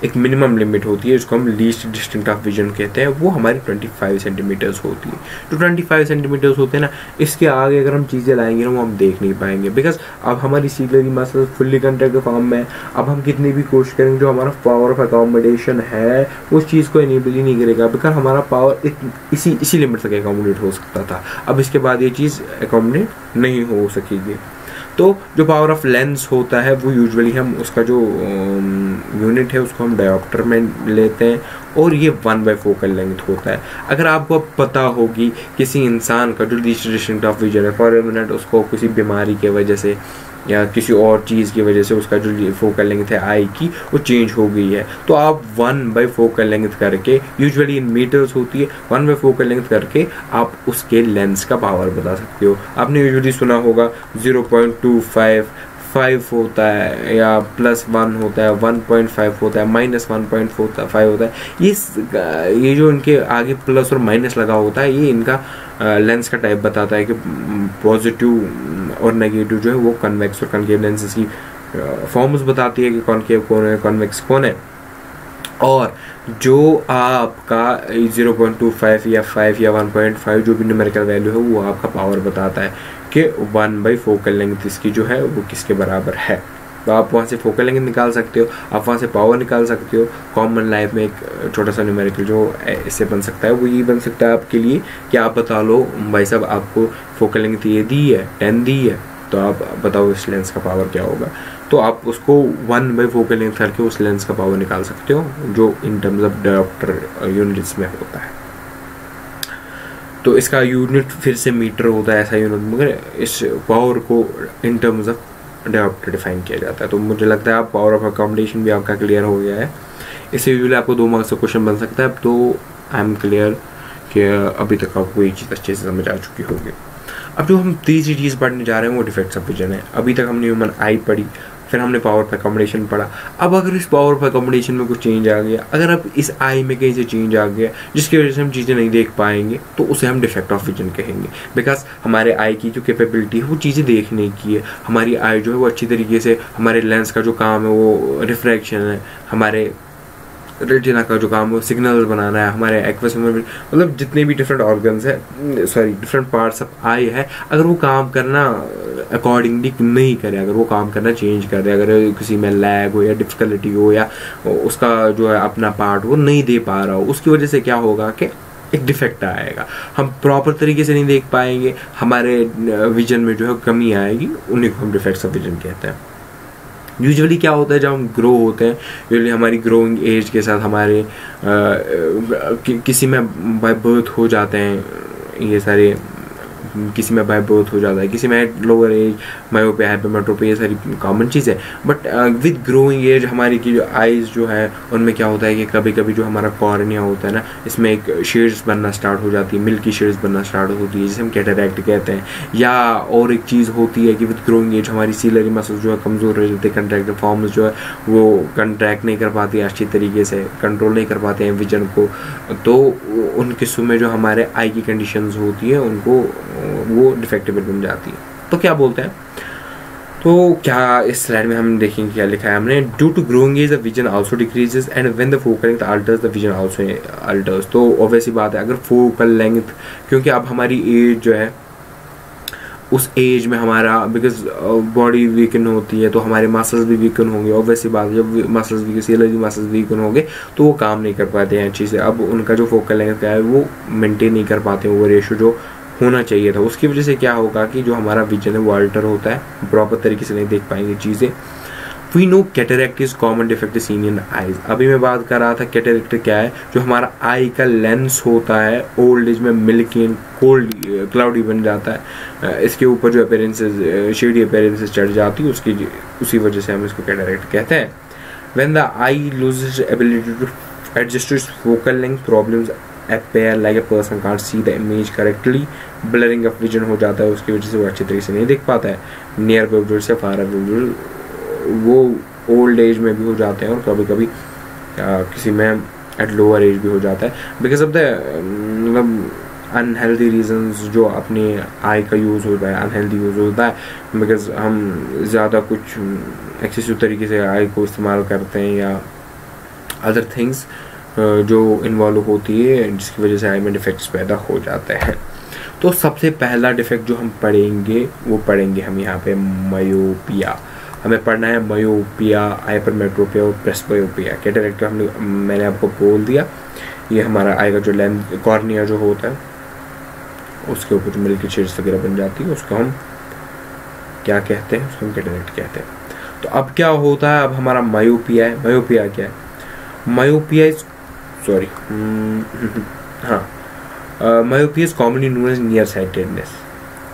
एक मिनिमम लिमिट होती है, उसको हम लीस्ट डिस्टिंक्ट ऑफ विजन कहते हैं। वो हमारी 25 सेंटीमीटर्स होती है। जो 25 सेंटीमीटर्स होते हैं ना, इसके आगे अगर हम चीज़ें लाएंगे ना, वो हम देख नहीं पाएंगे, बिकॉज अब हमारी ciliary muscle fully contracted form में। अब हम कितनी भी कोशिश करेंगे, जो हमारा पावर ऑफ अकोमोडेशन है उस चीज़ को इनेबल ही नहीं करेगा, बिकॉज हमारा पावर इसी लिमिट तक अकोमोडेट हो सकता था। अब इसके बाद ये चीज़ अकोमोडेट नहीं हो सकेगी। तो जो पावर ऑफ लेंस होता है वो यूजुअली हम उसका जो यूनिट है उसको हम डायोप्टर में लेते हैं, और ये 1/4 फोकल लेंथ होता है। अगर आपको पता होगी किसी इंसान का जो लीस्ट डिस्टिंक्ट ऑफ विजन है, फॉर मिनट उसको किसी बीमारी की वजह से या किसी और चीज़ की वजह से उसका जो फोकल लेंथ है आई की वो चेंज हो गई है, तो आप 1/4 फोकल लेंथ करके, यूजुअली इन मीटर्स होती है, 1/4 फोकल लेंथ करके आप उसके लेंस का पावर बता सकते हो। आपने यूजुअली सुना होगा 0.25 होता है, या +1 होता है, 1.5 होता है, -1.5 होता है। ये जो इनके आगे प्लस और माइनस लगा होता है, ये इनका लेंस का टाइप बताता है कि पॉजिटिव और नेगेटिव जो है वो कन्वेक्स और कनकेव लेंसेज की फॉर्म्स बताती है कि कॉनकेव कौन है, कन्वेक्स कौन है। और जो आपका 0.25 या 5 या 1.5 जो भी न्यूमेरिकल वैल्यू है वो आपका पावर बताता है कि 1/4 फोकल लेंथ इसकी जो है वो किसके बराबर है। तो आप वहाँ से फोकल लेंथ निकाल सकते हो, आप वहाँ से पावर निकाल सकते हो। कॉमन लाइफ में एक छोटा सा न्यूमेरिकल जो इससे बन सकता है वो ये बन सकता है आपके लिए कि आप बता लो भाई साहब आपको फोकल लेंथ ये दी है 10 दी है, तो आप बताओ इस लेंस का पावर क्या होगा। तो आप उसको 1/4 फोकल लेंथ करके उस लेंस का पावर निकाल सकते हो, जो in terms of dioptre units में होता है। तो इसका यूनिट फिर से मीटर होता है, ऐसा यूनिट, मगर इस पावर को in terms of dioptre define किया जाता है। तो मुझे लगता है आप पावर ऑफ अकोमोडेशन भी आपका क्लियर हो गया है। इससे यूजुअली आपको 2 मार्क्स का क्वेश्चन बन सकता है। तो आई एम क्लियर कि अभी तक आपको ये चीज़ अच्छे से समझ आ चुकी होगी। अब जो हम तीसरी चीज़ पढ़ने जा रहे हैं वो डिफेक्ट्स ऑफ विजन है। अभी तक हमने ह्यूमन आई पढ़ी, फिर हमने पावर ऑफ अकोमोडेशन पढ़ा। अब अगर इस पावर ऑफ अकोमोडेशन में कुछ चेंज आ गया, अगर अब इस आई में कहीं से चेंज आ गया जिसकी वजह से हम चीज़ें नहीं देख पाएंगे, तो उसे हम डिफेक्ट ऑफ विजन कहेंगे। बिकॉज हमारे आई की जो कैपेबिलिटी है वो चीज़ें देखने की है, हमारी आई जो है वो अच्छी तरीके से, हमारे लेंस का जो काम है वो रिफ्रैक्शन है, हमारे रेटिना का जो काम है वो सिग्नल बनाना है, हमारे एक्वस में मतलब जितने भी डिफरेंट ऑर्गन्स है, डिफरेंट पार्ट्स ऑफ आई है, अगर वो काम करना अकॉर्डिंगली नहीं करे, अगर वो काम करना चेंज कर दे, अगर किसी में लैग हो या डिफिकल्टी हो या उसका जो है अपना पार्ट वो नहीं दे पा रहा हो, उसकी वजह से क्या होगा कि एक डिफेक्ट आएगा, हम प्रॉपर तरीके से नहीं देख पाएंगे, हमारे विजन में जो है कमी आएगी, उन्हीं को हम डिफेक्ट्स ऑफ विजन कहते हैं। यूजुअली क्या होता है जब हम ग्रो होते हैं, यूजुअली हमारी ग्रोइंग एज के साथ हमारे किसी में बाय बर्थ हो जाते हैं ये सारे किसी में बाय बर्थ हो जाता है, किसी में लोअर एज मायोपिया, हाइपरमेट्रोपिया, ये सारी कॉमन चीज़ है। बट विद ग्रोइंग एज हमारी की जो आइज़ जो है उनमें क्या होता है कि कभी कभी जो हमारा कॉर्निया होता है ना, इसमें एक शेड्स बनना स्टार्ट हो जाती है, मिल्की शेड्स बनना स्टार्ट होती है, जिसे हम कैटरैक्ट कहते हैं। या और एक चीज़ होती है कि विद ग्रोइंग एज हमारी सीलरी मसल्स जो है कमज़ोर रह जाते हैं, कंट्रैक्ट फॉर्म्स जो है वो कंट्रैक्ट नहीं कर पाती है अच्छी तरीके से, कंट्रोल नहीं कर पाते हैं विजन को। तो उन किस्सों में जो हमारे आई की कंडीशंस होती है उनको वो डिफेक्टेबल बन जाती है। तो क्या बोलते हैं, तो क्या इस स्लाइड में हम देखेंगे क्या लिखा है हमने, due to growing age the vision also decreases and when the focal length alters the vision also alters. तो ऑब्वियस बात है, अगर फोकल लेंथ, क्योंकि अब हमारी एज जो है उस एज में हमारा बिकॉज बॉडी वीकन होती है तो हमारे मसल्स भी वीकन होंगे। ऑब्वियसली बात है, जब muscles weak, ciliary muscles weaken होंगे तो वो काम नहीं कर पाते हैं अच्छे से। अब उनका जो फोकल लेंथ क्या है वो मेंटेन नहीं कर पाते हैं वो रेशो जो होना चाहिए था। उसकी वजह से क्या होगा कि जो हमारा विजन है वो अल्टर होता है, प्रॉपर तरीके से नहीं देख पाएंगे चीज़ें। We know cataract is common defect seen in eyes. अभी मैं बात कर रहा था कैटरैक्ट क्या है, जो हमारा आई का लेंस होता है ओल्ड एज में मिल्की एंड कोल्ड क्लाउडी बन जाता है, इसके ऊपर जो अपीयरेंसेस शेडी अपीयरेंसेस चढ़ जाती है, उसकी उसी वजह से हम इसको कैटरैक्ट कहते हैं। When the eye loses ability to adjust its focal length, problems appear like a person can't see the image correctly, blurring of vision हो जाता है, उसकी वजह से वो अच्छी तरीके से नहीं देख पाता है। नियर बाय ऑब्जेक्ट से फार ऑब्जेक्ट वो ओल्ड एज में भी हो जाते हैं और कभी कभी किसी में एट लोअर एज भी हो जाता है, बिकॉज ऑफ द मतलब अनहेल्दी रीजंस जो अपने आई का यूज़ होता है, अनहेल्दी यूज़ होता है, बिकॉज हम ज़्यादा कुछ एक्सेसिव तरीके से आई को इस्तेमाल करते हैं या अदर थिंग्स जो इन्वॉल्व होती है, जिसकी वजह से आई में डिफेक्ट्स पैदा हो जाते हैं। तो सबसे पहला डिफेक्ट जो हम पढ़ेंगे वो पढ़ेंगे हम यहाँ पे मायोपिया। हमें पढ़ना है मायोपिया, हाइपरमेट्रोपिया और प्रेस्बायोपिया। कैटरैक्ट मैंने आपको बोल दिया, ये हमारा आई का जो लेंथ कॉर्निया जो होता है उसके ऊपर जो मिल्की शेड्स वगैरह बन जाती है उसको हम क्या कहते हैं, उसको हम कैटरैक्ट कहते हैं। तो अब क्या होता है, अब हमारा मायोपिया है। मायोपिया क्या है, myopia is sorry myopia is commonly known as nearsightedness.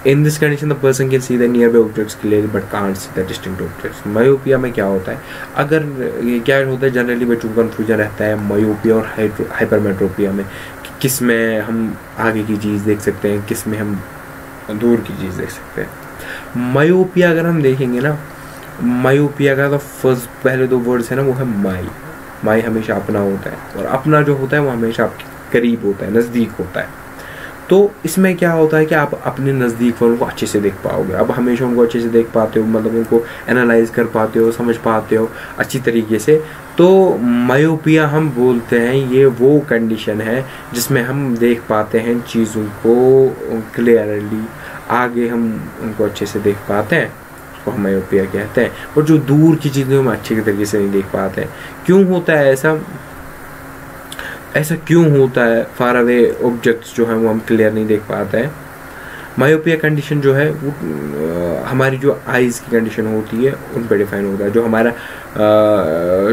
In this condition, the person can see the nearby objects clearly but can't see the distinct objects. Myopia में क्या होता है, अगर ये क्या होता है, जनरली बच्चों को कन्फ्यूजन रहता है मायोपिया और हाइपरमेट्रोपिया में कि किस में हम आगे की चीज़ देख सकते हैं, किस में हम दूर की चीज़ देख सकते हैं। मायोपिया अगर हम देखेंगे ना, मायोपिया का तो फर्स्ट पहले दो वर्ड्स है ना वो है माई हमेशा अपना होता है, और अपना जो होता है वो हमेशा आपके करीब होता है, नज़दीक होता है। तो इसमें क्या होता है कि आप अपने नज़दीक वालों को अच्छे से देख पाओगे, अब हमेशा उनको अच्छे से देख पाते हो, मतलब उनको एनालाइज कर पाते हो, समझ पाते हो अच्छी तरीके से। तो मायोपिया हम बोलते हैं ये वो कंडीशन है जिसमें हम देख पाते हैं चीज़ों को क्लियरली, आगे हम उनको अच्छे से देख पाते हैं, उसको हम मायोपिया कहते हैं। और जो दूर की चीज़ें हम अच्छे तरीके से नहीं देख पाते हैं। क्यों होता है ऐसा क्यों होता है, फार अवे ऑब्जेक्ट्स जो हैं वो हम क्लियर नहीं देख पाते हैं। मायोपिया कंडीशन जो है वो हमारी जो आइज़ की कंडीशन होती है उन पर डिफाइन होता है।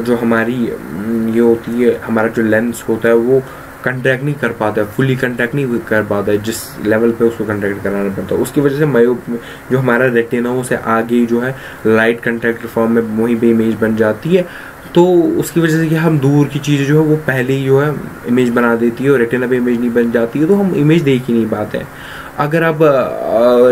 जो हमारी ये होती है, हमारा जो लेंस होता है वो कंट्रैक्ट नहीं कर पाता है, फुली कंट्रैक्ट नहीं कर पाता है, जिस लेवल पे उसको कंट्रैक्ट कराना पड़ता है। उसकी वजह से जो हमारा रेटिना से आगे जो है लाइट कंट्रैक्ट फॉर्म में वहीं पे इमेज बन जाती है। तो उसकी वजह से कि हम दूर की चीज़ें जो है वो पहले ही जो है इमेज बना देती है और रेटिना पे इमेज नहीं बन जाती है, तो हम इमेज देख ही नहीं पाते हैं। अगर अब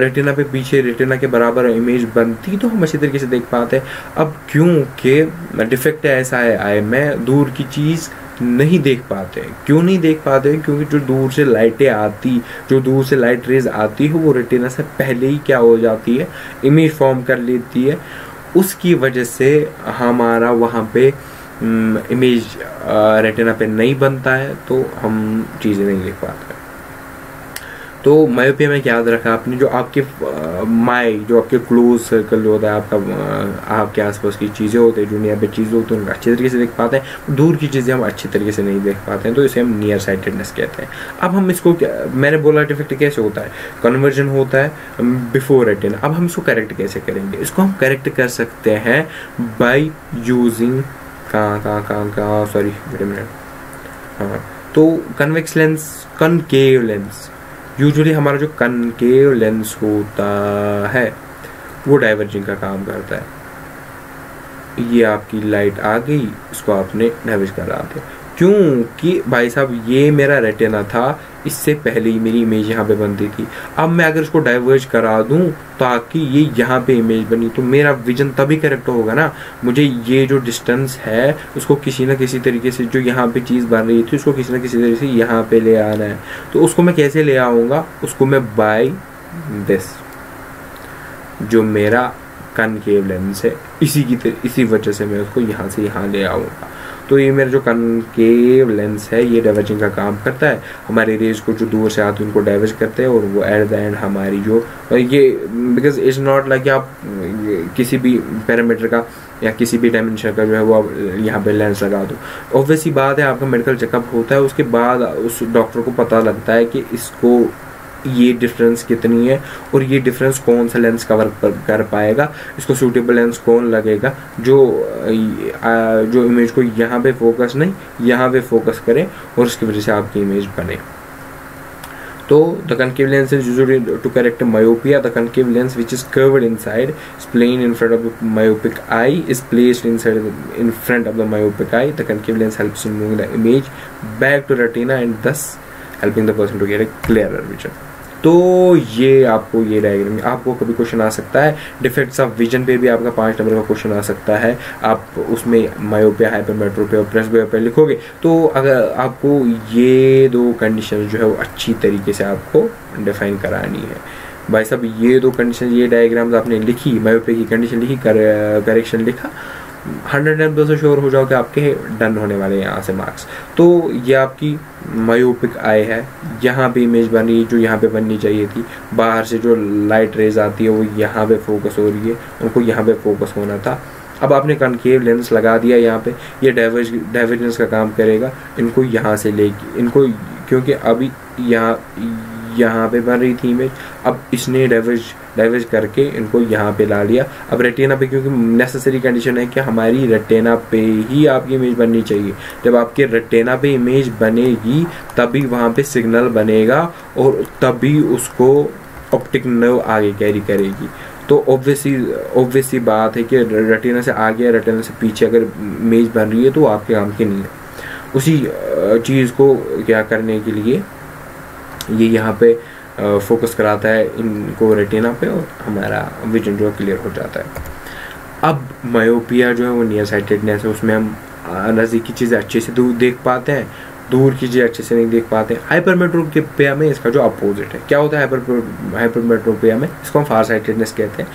रेटिना पे पीछे रेटिना के बराबर इमेज बनती तो हम अच्छी तरीके से देख पाते हैं। अब क्योंकि डिफेक्ट ऐसा है आई में, दूर की चीज़ नहीं देख पाते। क्यों नहीं देख पाते? क्योंकि जो दूर से लाइटें आती, जो दूर से लाइट रेज आती है वो रेटिना से पहले ही क्या हो जाती है, इमेज फॉर्म कर लेती है। उसकी वजह से हमारा वहाँ पे इमेज रेटिना पे नहीं बनता है, तो हम चीज़ें नहीं देख पाते। तो मायोपिया में क्या याद रखा आपने, जो आपके जो आपके क्लोज सर्कल जो होता है आपका, आपके आसपास की चीज़ें होती है, जो नियर पे चीज़ें होती है उनको अच्छे तरीके से देख पाते हैं, दूर की चीज़ें हम अच्छी तरीके से नहीं देख पाते हैं, तो इसे हम नियर साइटेडनेस कहते हैं। अब हम इसको मैंने बोला डिफेक्ट कैसे होता है, कन्वर्जन होता है बिफोर रेटिना। अब हम इसको करेक्ट कैसे करेंगे? इसको हम करेक्ट कर सकते हैं by using sorry wait a minute, हाँ, तो convex lens, concave lens, usually हमारा जो कनकेव लेंस होता है वो डाइवर्जिंग का काम करता है। ये आपकी लाइट आ गई, इसको आपने डाइवर्ज करा दिया, क्योंकि भाई साहब ये मेरा रेटिना था, इससे पहले ही मेरी इमेज यहाँ पे बनती थी। अब मैं अगर इसको डाइवर्ज करा दूं ताकि ये यहाँ पे इमेज बनी, तो मेरा विजन तभी करेक्ट होगा ना। मुझे ये जो डिस्टेंस है उसको किसी ना किसी तरीके से, जो यहाँ पे चीज़ बन रही थी उसको किसी ना किसी तरीके से यहाँ पे ले आना है। तो उसको मैं कैसे ले आऊँगा, उसको मैं बाय दिस, जो मेरा कनकेव लेंस है, इसी वजह से मैं उसको यहाँ से यहाँ ले आऊँगा। तो ये मेरा जो कनकेव लेंस है ये डाइवर्जिंग का काम करता है, हमारी रेज को जो दूर से आती है उनको डाइवर्ज करते हैं, और वो एट द एंड हमारी जो ये, बिकॉज इट्स नॉट लाइक आप किसी भी पैरामीटर का या किसी भी डायमेंशन का जो है वो यहाँ पे लेंस लगा दो। ऑब्वियसली बात है, आपका मेडिकल चेकअप होता है, उसके बाद उस डॉक्टर को पता लगता है कि इसको ये डिफरेंस कितनी है और ये डिफरेंस कौन सा लेंस कवर कर पाएगा, इसको सूटेबल लेंस कौन लगेगा जो इमेज को यहाँ पे फोकस नहीं यहाँ पे फोकस करे और उसकी वजह से आपकी इमेज बने। तो the concave lens is usually to correct myopia. The concave lens, which is curved inside, is plain in front of the myopic eye, is placed in front of the myopic eye. The concave lens helps in moving the image back to retina and thus helping the person to get a clearer vision. तो ये आपको ये डायग्राम, आपको कभी क्वेश्चन आ सकता है डिफेक्ट्स ऑफ विजन पे भी आपका 5 नंबर का क्वेश्चन आ सकता है। आप उसमें मायोपिया, हाइपरमेट्रोपिया और प्रेसबियोपिया लिखोगे, तो अगर आपको ये 2 कंडीशन जो है वो अच्छी तरीके से आपको डिफाइन करानी है। भाई साहब ये 2 कंडीशन, ये डायग्राम्स आपने लिखी, मायोपिया की कंडीशन लिखी, करेक्शन लिखा, 100% श्योर हो जाओ कि आपके डन होने वाले हैं यहाँ से मार्क्स। तो ये आपकी मायोपिक आई है, यहाँ पे इमेज बन रही है जो यहाँ पे बननी चाहिए थी, बाहर से जो लाइट रेज आती है वो यहाँ पे फोकस हो रही है, उनको यहाँ पे फोकस होना था। अब आपने कनकेव लेंस लगा दिया यहाँ पे, ये डाइवर्जेंस का काम करेगा, इनको यहाँ से लेके, इनको क्योंकि अभी यहाँ पे बन रही थी इमेज, अब इसने डाइवर्ज करके इनको यहाँ पे ला लिया। अब रेटिना पे, क्योंकि नेसेसरी कंडीशन है कि हमारी रेटिना पे ही आपकी इमेज बननी चाहिए, जब आपके रेटिना पे इमेज बनेगी तभी वहाँ पे सिग्नल बनेगा और तभी उसको ऑप्टिक नर्व आगे कैरी करेगी। तो ऑब्वियसली बात है कि रेटिना से आगे, रेटिना से पीछे अगर इमेज बन रही है तो आपके काम की नहीं है। उसी चीज़ को क्या करने के लिए ये यहाँ पे फोकस कराता है इनको रेटिना पे, और हमारा विजन जो क्लियर हो जाता है। अब मायोपिया जो है वो नियर साइटेडनेस है, उसमें हम नज़दीक की चीज़ें अच्छे से दूर देख पाते हैं, दूर की चीज़ें अच्छे से नहीं देख पाते हैं। हाइपरमेट्रोपिया में इसका जो अपोजिट है, क्या होता है हाइपरमेट्रोपिया में, इसको हम फार साइटेडनेस कहते हैं।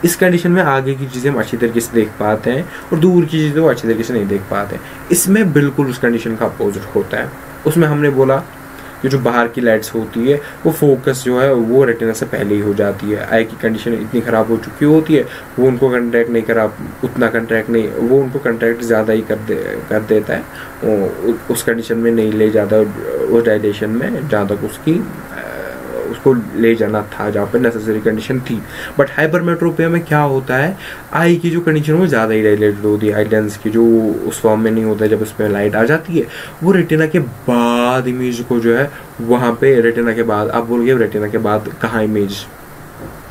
इस कंडीशन में आगे की चीज़ें हम अच्छी तरीके से देख पाते हैं और दूर की चीज़ें वो अच्छी तरीके से नहीं देख पाते हैं। इसमें बिल्कुल उस कंडीशन का अपोजिट होता है। उसमें हमने बोला कि जो बाहर की लाइट्स होती है वो फोकस जो है वो रेटिना से पहले ही हो जाती है। आई की कंडीशन इतनी ख़राब हो चुकी होती है, वो उनको कंट्रैक्ट नहीं करा, उतना कंट्रैक्ट नहीं, वो उनको कंट्रैक्ट ज़्यादा ही कर देता है, उस कंडीशन में नहीं ले जाता उस डायलेशन में जहाँ तक उसको ले जाना था, जहाँ पर नेसेसरी कंडीशन थी। बट हाइपरमेट्रोपिया में क्या होता है, आई की जो कंडीशन वो ज़्यादा ही डायलेटेड होती है, आई लेंस की जो उस फॉर्म में नहीं होता है, जब उसमें लाइट आ जाती है वो रेटिना के बाद इमेज को जो है वहाँ पे रेटिना के बाद, आप बोलोगे रेटिना के बाद कहाँ इमेज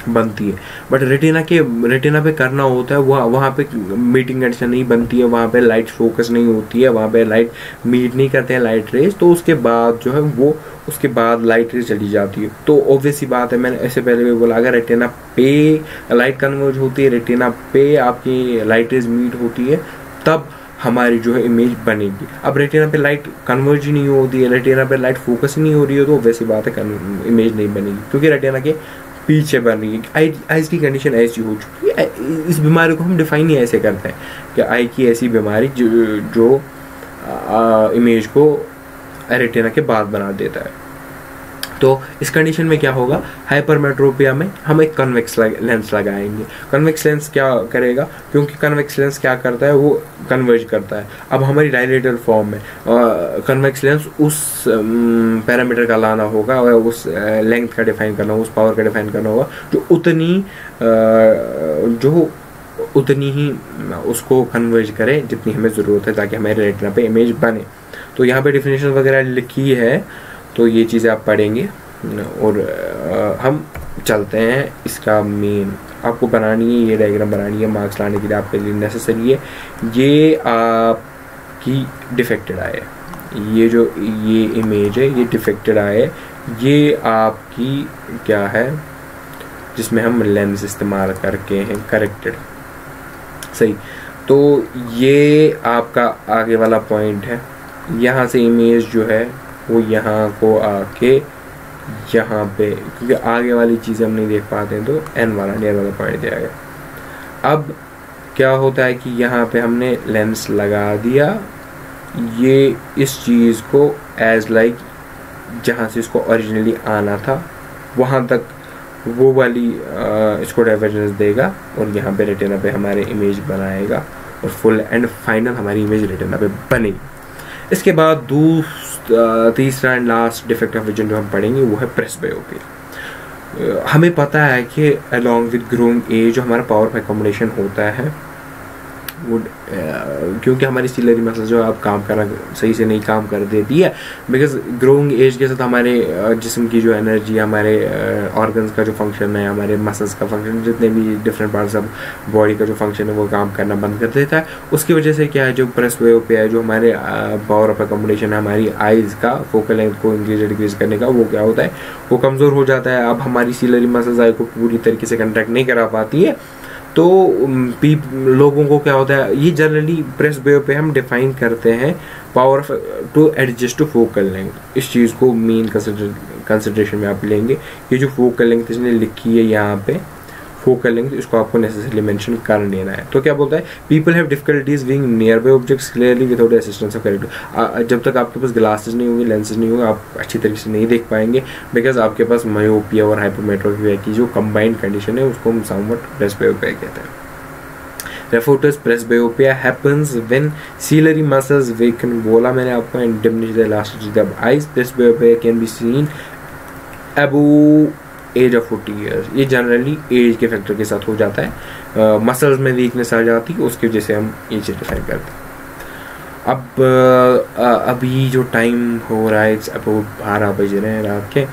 बनती है, बट रेटिना पे करना होता है, वहाँ पे मीटिंग कंडीशन नहीं बनती है, वहाँ पे लाइट फोकस नहीं होती है, वहाँ पे लाइट मीट नहीं करते हैं लाइट रेज, तो उसके बाद जो है वो उसके बाद लाइट रेज चली जाती है। तो ऑब्वियसली बात है, मैंने ऐसे पहले भी बोला, अगर रेटिना पे लाइट कन्वर्ज होती है, रेटिना पे आपकी लाइट रेज मीट होती है, तब हमारी जो है इमेज बनेगी। अब रेटिना पे लाइट कन्वर्ज ही नहीं होती है, रेटिना पे लाइट फोकस ही नहीं हो रही है, तो ऑब्वियसली बात है इमेज नहीं बनेगी, क्योंकि रेटिना के पीछे बन रही है। आइज की कंडीशन ऐसी हो चुकी है, इस बीमारी को हम डिफाइन ही ऐसे करते हैं कि आई की ऐसी बीमारी जो इमेज को रेटिना के बाद बना देता है। तो इस कंडीशन में क्या होगा, हाइपरमेट्रोपिया में हम एक कन्वेक्स लेंस लगाएंगे। कन्वेक्स लेंस क्या करेगा, क्योंकि कन्वेक्स लेंस क्या करता है, वो कन्वर्ज करता है। अब हमारी डायलेटेड फॉर्म में कन्वेक्स लेंस उस पैरामीटर का लाना होगा और उस लेंथ का डिफाइन करना होगा, उस पावर का डिफाइन करना होगा जो उतनी ही उसको कन्वर्ज करे जितनी हमें ज़रूरत है, ताकि हमारे रेटिना पे इमेज बने। तो यहाँ पे डिफिनेशन वगैरह लिखी है, तो ये चीज़ें आप पढ़ेंगे। और हम चलते हैं। इसका मेन आपको बनानी है, ये डायग्राम बनानी है, मार्क्स लाने के लिए आपके लिए नेसेसरी है। ये आपकी डिफेक्टेड आई है, ये इमेज है, ये डिफेक्टेड आई है, ये आपकी क्या है जिसमें हम लेंस इस्तेमाल करके हैं करेक्टेड, सही। तो ये आपका आगे वाला पॉइंट है। यहाँ से इमेज जो है वो यहाँ को आके यहाँ पे, क्योंकि आगे वाली चीज़ें हम नहीं देख पाते हैं, तो एन वाला नियर वाला पॉइंट दिया गया। अब क्या होता है कि यहाँ पे हमने लेंस लगा दिया, ये इस चीज़ को एज लाइक जहाँ से इसको ओरिजिनली आना था वहाँ तक वो वाली इसको डाइवर्जेंस देगा, और यहाँ पे रेटिना पे हमारे इमेज बनाएगा, और फुल एंड फाइनल हमारी इमेज रेटिना पे बनेगी। इसके बाद तीसरा and last defect of vision जो हम पढ़ेंगे वो है प्रेसबायोपिया। हमें पता है कि अलॉन्ग विद ग्रोइंग एज जो हमारा पावर ऑफ अकोमोडेशन होता है वो क्योंकि हमारी सिलरी मसल जो आप काम करना सही से नहीं काम कर देती है, बिकॉज ग्रोइंग एज के साथ हमारे जिस्म की जो एनर्जी, हमारे ऑर्गन्स का जो फंक्शन है, हमारे मसल्स का फंक्शन, जितने भी डिफरेंट पार्ट्स ऑफ बॉडी का जो फंक्शन है वो काम करना बंद कर देता है। उसकी वजह से क्या है, जो प्रेसबायोपिया है, जो हमारे पावर ऑफ अकोमोडेशन है, हमारी आइज़ का फोकल लेंथ को इंक्रीज डिक्रीज करने का, वो क्या होता है, वो कमज़ोर हो जाता है। अब हमारी सिलरी मसल्स आई को पूरी तरीके से कंट्रैक्ट नहीं करा पाती है, तो लोगों को क्या होता है, ये जनरली प्रेसबायोपिया हम डिफाइन करते हैं power of to adjust to focal length. इस चीज़ को मेन कंसिडरेशन में आप लेंगे। ये जो फोकल लेंथ इसने लिखी है यहाँ पे, फोकल लेंथ, इसको आपको नेसेसरली मेंशन कर लेना है। तो क्या बोलता है, people have difficulties being near by objects clearly without assistance of character. जब तक आपके पास ग्लासेस नहीं होंगे, लेंसेज नहीं होंगे, आप अच्छी तरीके से नहीं देख पाएंगे, बिकॉज आपके पास मायोपिया और हाइपरमेट्रोपिया की जो कंबाइंड कंडीशन है उसको हम समवट प्रेसबायोपिया कहते हैं। Reporters presbyopia happens when ciliary muscles weaken, बोला मैंने आपको, and diminish the elasticity of eyes. Presbyopia can be seen above age of 40 years. ये जनरली एज के फैक्टर के साथ हो जाता है, मसल्स में वीकनेस आ जाती है, उसकी वजह से हम ये चीज़ डिफाइन करते हैं। अब अभी जो टाइम हो रहा है, इट्स अबाउट 12 बज रहे हैं रात के,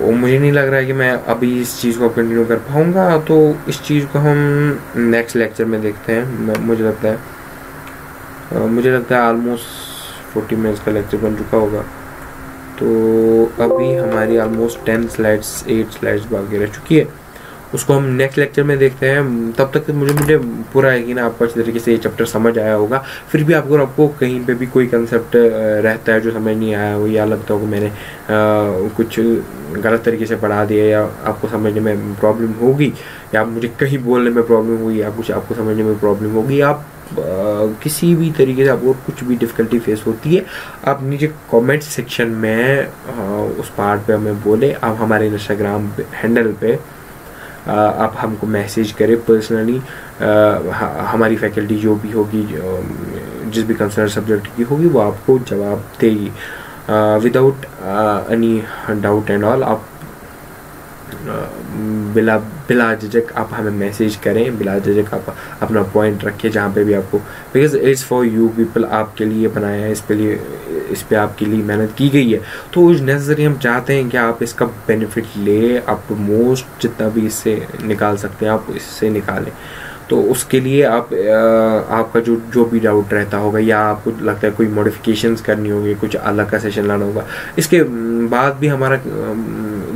और मुझे नहीं लग रहा है कि मैं अभी इस चीज़ को कंटिन्यू कर पाऊँगा, तो इस चीज़ को हम नेक्स्ट लेक्चर में देखते हैं। मुझे लगता है ऑलमोस्ट 40 मिनट्स का लेक्चर बन चुका होगा, तो अभी हमारी ऑलमोस्ट 8 स्लाइड्स बाकी रह चुकी है, उसको हम नेक्स्ट लेक्चर में देखते हैं। तब तक मुझे पूरा यकीन है आपको अच्छी तरीके से ये चैप्टर समझ आया होगा। फिर भी आपको कहीं पे भी कोई कंसेप्ट रहता है जो समझ नहीं आया हो, या लगता हो कि मैंने कुछ गलत तरीके से पढ़ा दिया, या आपको समझने में प्रॉब्लम होगी, या मुझे कहीं बोलने में प्रॉब्लम हुई, या कुछ आपको समझने में प्रॉब्लम होगी, आप किसी भी तरीके से आपको कुछ भी डिफ़िकल्टी फेस होती है, आप नीचे कमेंट सेक्शन में उस पार्ट पे हमें बोले। आप हमारे इंस्टाग्राम हैंडल पे आप हमको मैसेज करें पर्सनली। हमारी फैकल्टी जो भी होगी, जिस भी कंसर्न सब्जेक्ट की होगी, वो आपको जवाब देगी without any doubt and all. आप बिला झिझक आप हमें मैसेज करें, बिला झिझक आप अपना पॉइंट रखें जहाँ पे भी आपको, because it's for you people, आपके लिए बनाया है, इस पे आपके लिए मेहनत की गई है, तो नेसेसरी हम चाहते हैं कि आप इसका बेनिफिट ले, आप मोस्ट जितना भी इससे निकाल सकते हैं आप इससे निकालें। तो उसके लिए आपका जो भी डाउट रहता होगा, या आपको लगता है कोई मॉडिफिकेशंस करनी होगी, कुछ अलग का सेशन लाना होगा, इसके बाद भी हमारा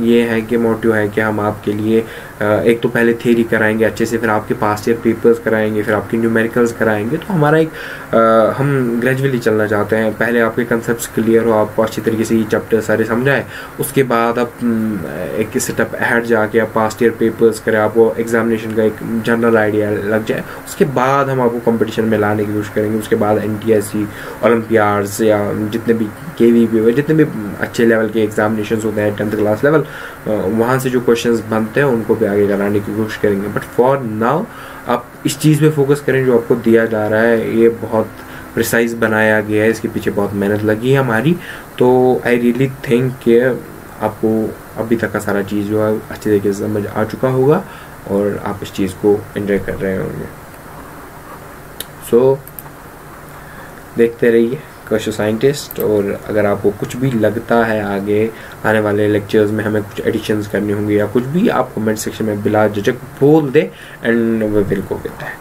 ये है कि मोटिव है कि हम आपके लिए एक तो पहले थ्योरी कराएंगे अच्छे से, फिर आपके पास्ट ईयर पेपर्स कराएंगे, फिर आपके न्यूमेरिकल्स कराएंगे। तो हमारा हम ग्रेजुअली चलना चाहते हैं। पहले आपके कंसेप्ट्स क्लियर हो, आपको अच्छी तरीके से ये चैप्टर सारे समझाए, उसके बाद आप एक स्टेप अहेड जाके आप पास्ट ईयर पेपर्स करें, आपको एग्जामिनेशन का एक जनरल आइडिया लग जाए, उसके बाद हम आपको कंपटीशन में लाने की कोशिश करेंगे। उसके बाद NTSC, ओलंपियाड्स, या जितने भी KVP, जितने भी अच्छे लेवल के एग्जामिनेशन होते हैं 10th क्लास लेवल, वहाँ से जो क्वेश्चंस बनते हैं उनको भी आगे कराने की कोशिश करेंगे। बट फॉर नाउ आप इस चीज़ पे फोकस करें जो आपको दिया जा रहा है। ये बहुत प्रिसाइज बनाया गया है, इसके पीछे बहुत मेहनत लगी है हमारी। तो आई रियली थिंक कि आपको अभी तक का सारा चीज़ जो है अच्छी तरीके से समझ आ चुका होगा, और आप इस चीज़ को एंजॉय कर रहे होंगे। सो देखते रहिए। कशो साइंटिस्ट। और अगर आपको कुछ भी लगता है आगे आने वाले लेक्चर्स में हमें कुछ एडिशंस करनी होंगी या कुछ भी, आप कमेंट सेक्शन में बिला झिझक बोल दे and we will go with that.